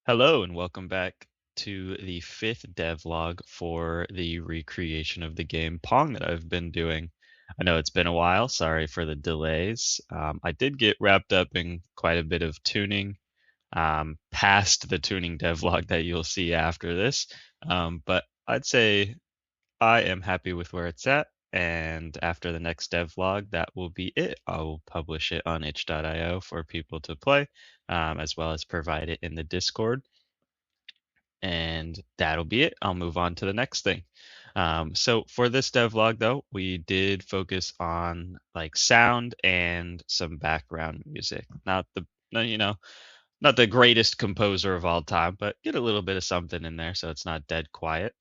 Hello and welcome back to the fifth devlog for the recreation of the game Pong that I've been doing. I know it's been a while, sorry for the delays. I did get wrapped up in quite a bit of tuning, past the tuning devlog that you'll see after this. But I'd say I am happy with where it's at, and after the next devlog, that will be it. I will publish it on itch.io for people to play, as well as provide it in the Discord, and that'll be it. I'll move on to the next thing. So for this devlog though, we did focus on like sound and some background music. Not the greatest composer of all time, but get a little bit of something in there so it's not dead quiet.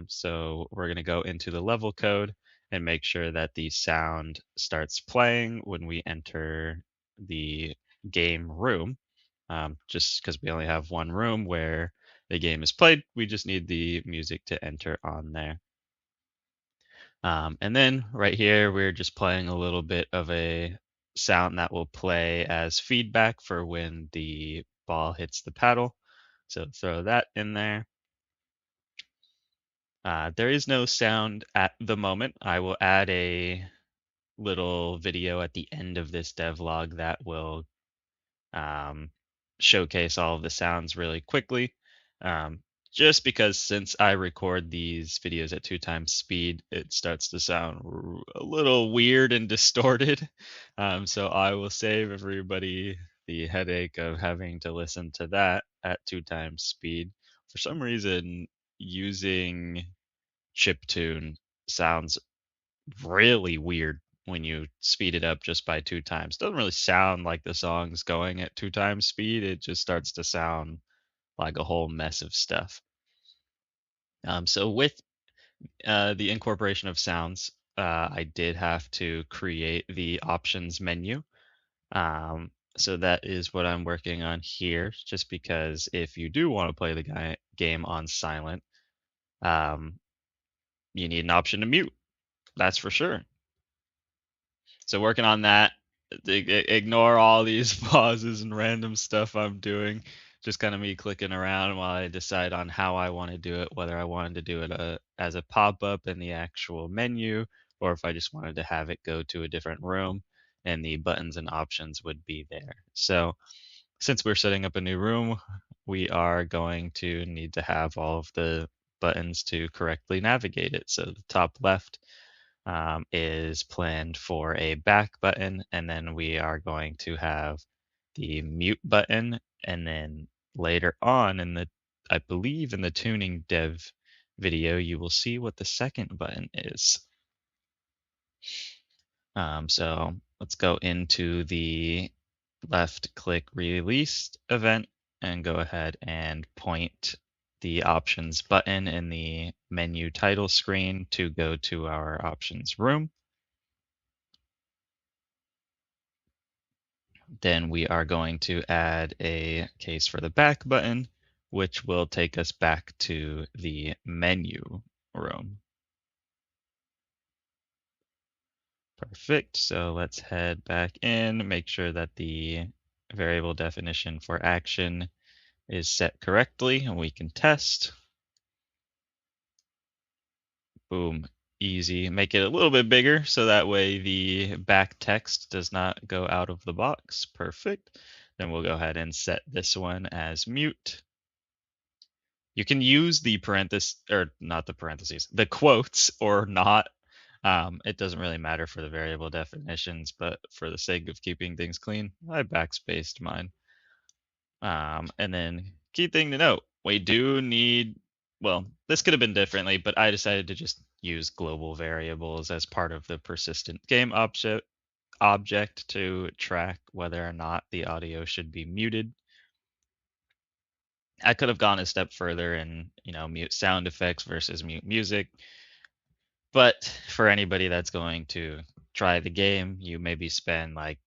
So we're gonna go into the level code and make sure that the sound starts playing when we enter the game room. Just because we only have one room where the game is played, we just need the music to enter on there. And then right here, we're just playing a little bit of a sound that will play as feedback for when the ball hits the paddle. So throw that in there. There is no sound at the moment. I will add a little video at the end of this devlog that will um, showcase all of the sounds really quickly. Um, just because since I record these videos at 2 times speed, it starts to sound a little weird and distorted. So I will save everybody the headache of having to listen to that at 2 times speed. For some reason, using chiptune sounds really weird when you speed it up just by 2 times. Doesn't really sound like the song's going at 2 times speed. It just starts to sound like a whole mess of stuff. So with the incorporation of sounds, I did have to create the options menu. So that is what I'm working on here, just because if you do want to play the game on silent, um, you need an option to mute. That's for sure. So working on that. Ignore all these pauses and random stuff I'm doing. Just kind of me clicking around while I decide on how I want to do it, whether I wanted to do it as a pop-up in the actual menu, or if I just wanted to have it go to a different room and the buttons and options would be there. So since we're setting up a new room, we are going to need to have all of the buttons to correctly navigate it. So the top left is planned for a back button, and then we are going to have the mute button, and then later on I believe in the tuning dev video, you will see what the second button is. So let's go into the left click released event and go ahead and point the options button in the menu title screen to go to our options room. Then we are going to add a case for the back button, which will take us back to the menu room. Perfect. So let's head back in, make sure that the variable definition for action is set correctly, and we can test. Boom. Easy. Make it a little bit bigger so that way the back text does not go out of the box. Perfect. Then we'll go ahead and set this one as mute. You can use the parentheses, or not the parentheses, the quotes or not. It doesn't really matter for the variable definitions, but for the sake of keeping things clean, I backspaced mine. And then key thing to note, we do need, well, this could have been differently, but I decided to just use global variables as part of the persistent game object to track whether or not the audio should be muted. I could have gone a step further and, mute sound effects versus mute music. But for anybody that's going to try the game, you maybe spend like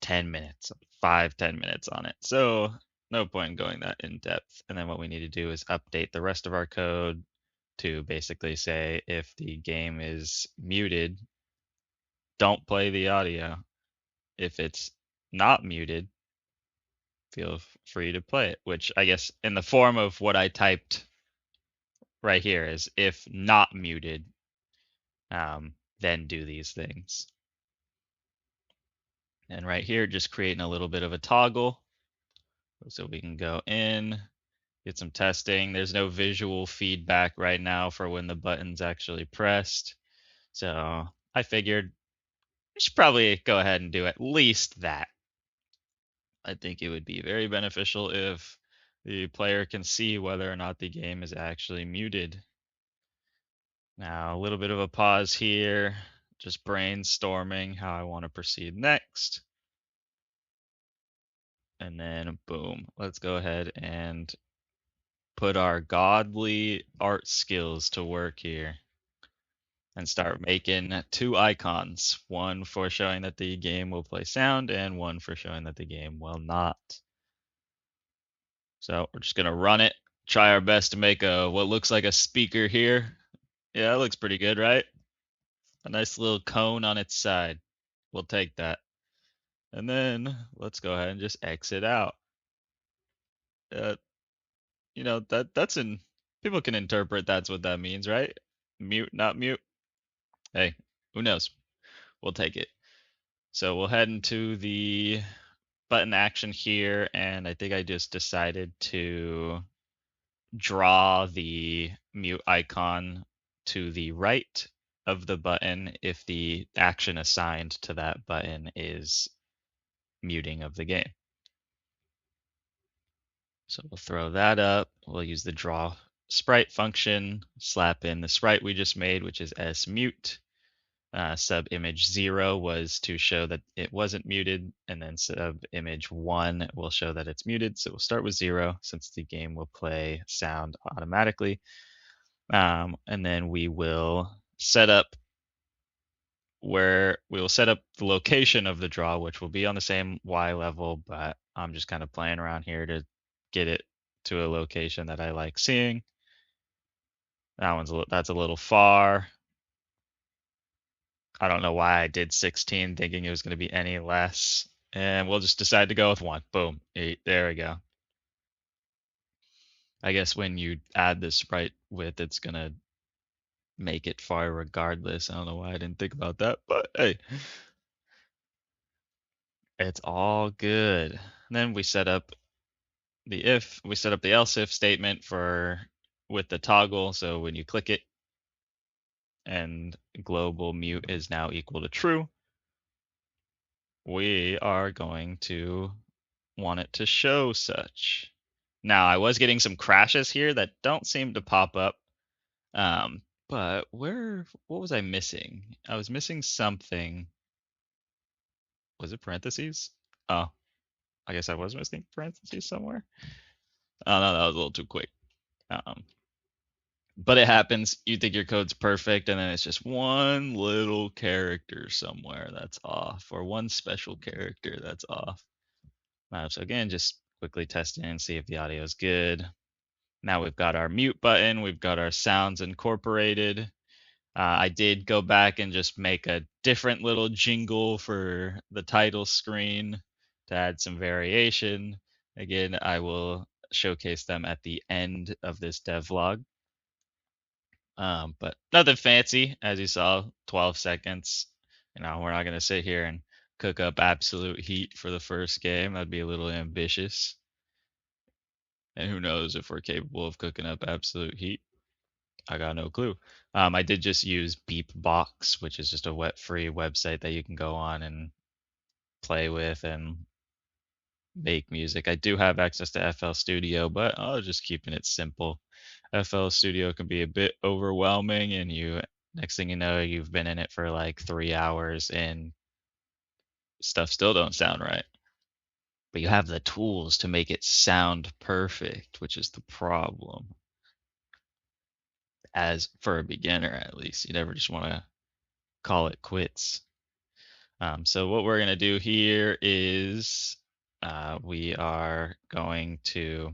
10 minutes, 5-10 minutes on it. So no point in going that in depth. And then what we need to do is update the rest of our code to basically say if the game is muted, don't play the audio. If it's not muted, feel free to play it, which I guess in the form of what I typed right here is if not muted, then do these things. And right here, just creating a little bit of a toggle so we can go in, get some testing. There's no visual feedback right now for when the button's actually pressed. So I figured I should probably go ahead and do at least that. I think it would be very beneficial if the player can see whether or not the game is actually muted. Now, a little bit of a pause here, just brainstorming how I want to proceed next. And then boom, let's go ahead and put our godly art skills to work here and start making two icons, one for showing that the game will play sound and one for showing that the game will not. So we're just gonna run it, try our best to make a what looks like a speaker here. Yeah, it looks pretty good, right? A nice little cone on its side. We'll take that. And then let's go ahead and just exit out. Uh, that's in people can interpret that's what that means, right? Mute, not mute. Hey, who knows? We'll take it. So we'll head into the button action here, and I think I just decided to draw the mute icon to the right of the button if the action assigned to that button is muting of the game. So we'll throw that up. We'll use the draw sprite function, slap in the sprite we just made, which is smute. Sub image 0 was to show that it wasn't muted, and then sub image 1 will show that it's muted. So we'll start with 0 since the game will play sound automatically. And then we will set up the location of the draw, which will be on the same Y level, but I'm just kind of playing around here to get it to a location that I like seeing. That's a little far. I don't know why I did 16 thinking it was going to be any less. And we'll just decide to go with 1. Boom. 8. There we go. I guess when you add the sprite width, it's going to make it far regardless. I don't know why I didn't think about that, but hey, it's all good. And then we set up the else if statement with the toggle. So when you click it and global mute is now equal to true, we are going to want it to show such. Now, I was getting some crashes here that don't seem to pop up. But what was I missing? I was missing something. Was it parentheses? Oh, I guess I was missing parentheses somewhere. Oh, no, that was a little too quick. But it happens. You think your code's perfect, and then it's just one little character somewhere that's off, or one special character that's off. So again, just quickly testing and see if the audio is good. Now we've got our mute button. We've got our sounds incorporated. I did go back and just make a different little jingle for the title screen to add some variation. Again, I will showcase them at the end of this devlog. But nothing fancy, as you saw, 12 seconds. We're not going to sit here and cook up absolute heat for the first game. That'd be a little ambitious. And who knows if we're capable of cooking up absolute heat. I got no clue. I did just use Beepbox, which is just a wet-free website that you can go on and play with and make music. I do have access to FL Studio, but I was just keeping it simple. FL Studio can be a bit overwhelming, and next thing you know, you've been in it for like 3 hours and stuff still don't sound right. But you have the tools to make it sound perfect, which is the problem. As for a beginner, at least, you never just want to call it quits. So what we're going to do here is we are going to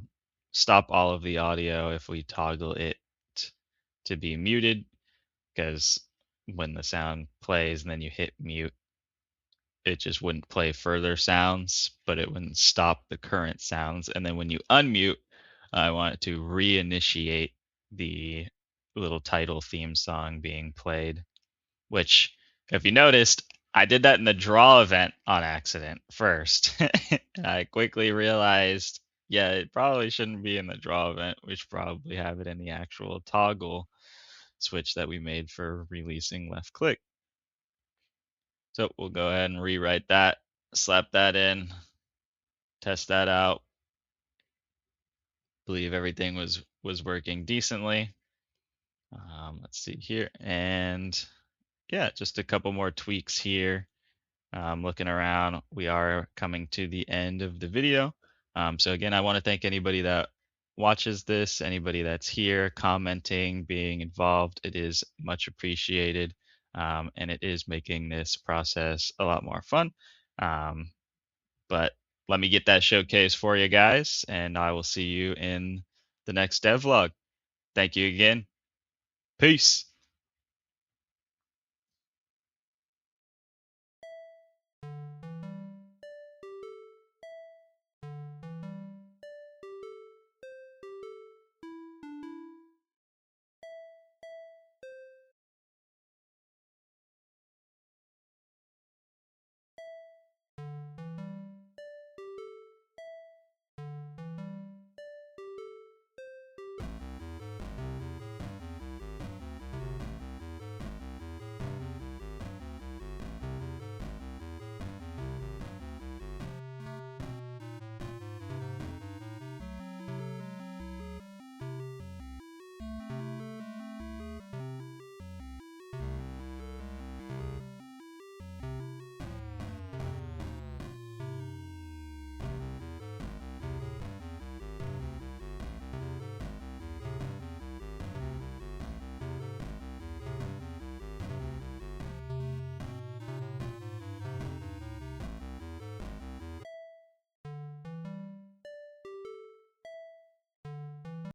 stop all of the audio if we toggle it to be muted, because when the sound plays and then you hit mute, it just wouldn't play further sounds, but it wouldn't stop the current sounds. And then when you unmute, I want it to reinitiate the little title theme song being played, which, if you noticed, I did that in the draw event on accident first. And I quickly realized, yeah, it probably shouldn't be in the draw event. We should probably have it in the actual toggle switch that we made for releasing left click. So we'll go ahead and rewrite that, slap that in, test that out. Believe everything was working decently. Let's see here, and yeah, just a couple more tweaks here. Looking around, we are coming to the end of the video. So again, I want to thank anybody that watches this, anybody that's here, commenting, being involved. It is much appreciated, and it is making this process a lot more fun. But let me get that showcase for you guys, and I will see you in the next devlog. Thank you again. Peace.